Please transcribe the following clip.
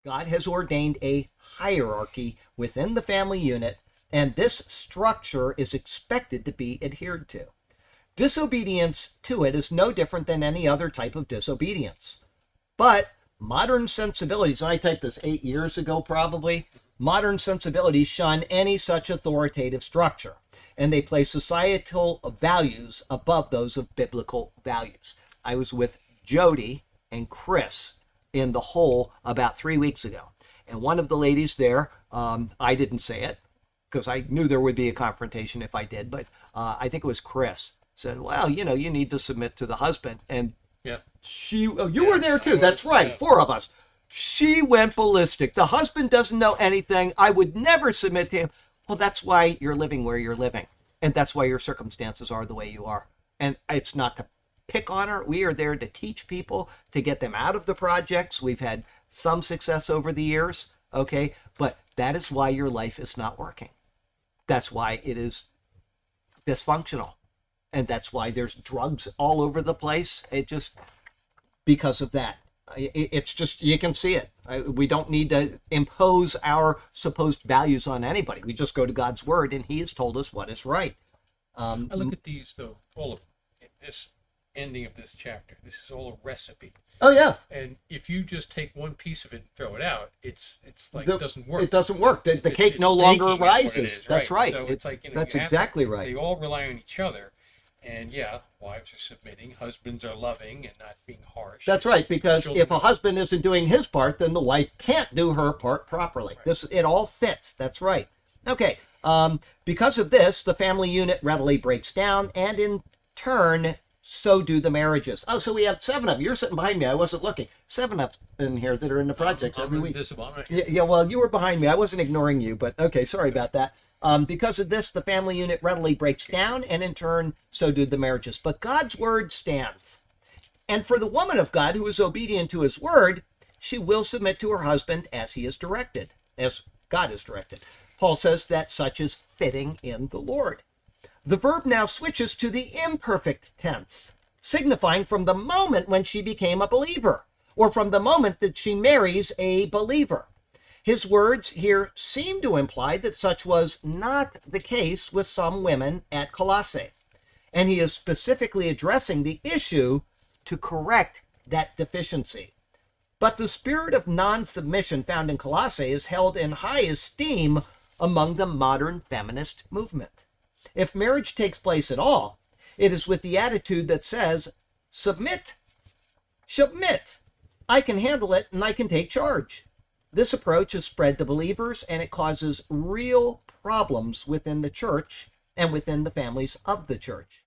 God has ordained a hierarchy within the family unit, and this structure is expected to be adhered to. Disobedience to it is no different than any other type of disobedience. But modern sensibilities, and I typed this 8 years ago probably, modern sensibilities shun any such authoritative structure, and they place societal values above those of biblical values. I was with Jody and Chris in the hole about 3 weeks ago, and one of the ladies there, I didn't say it because I knew there would be a confrontation if I did, but I think it was Chris, said, well, you need to submit to the husband. And yeah, you were there too. That's right. Yeah. 4 of us. She went ballistic. The husband doesn't know anything. I would never submit to him. Well, that's why you're living where you're living. And that's why your circumstances are the way you are. And it's not to pick on her. We are there to teach people, to get them out of the projects. We've had some success over the years. Okay. But that is why your life is not working. That's why it is dysfunctional. And that's why there's drugs all over the place. It just, because of that. It's just, you can see it. We don't need to impose our supposed values on anybody. We just go to God's word, and he has told us what is right. I look at these, though, all of this ending of this chapter. This is all a recipe. Oh, yeah. And if you just take one piece of it and throw it out, it's like it doesn't work. It doesn't work. The cake no longer rises. Is, that's right. So it's like, that's exactly right. They all rely on each other. And yeah, wives are submitting, husbands are loving and not being harsh. That's right, because if a husband isn't doing his part, then the wife can't do her part properly. Right. It all fits. That's right. Okay. Because of this, the family unit readily breaks down, and in turn, so do the marriages. Oh, so we have 7 of you. You're sitting behind me. I wasn't looking. 7 of in here that are in the projects every week. Yeah, well, you were behind me. I wasn't ignoring you, but okay, sorry about that. Because of this, the family unit readily breaks down, and in turn, so do the marriages. But God's word stands. And for the woman of God who is obedient to his word, she will submit to her husband as he is directed, as God is directed. Paul says that such is fitting in the Lord. The verb now switches to the imperfect tense, signifying from the moment when she became a believer, or from the moment that she marries a believer. His words here seem to imply that such was not the case with some women at Colossae, and he is specifically addressing the issue to correct that deficiency. But the spirit of non-submission found in Colossae is held in high esteem among the modern feminist movement. If marriage takes place at all, it is with the attitude that says, submit, I can handle it and I can take charge. This approach is spread to believers, and it causes real problems within the church and within the families of the church.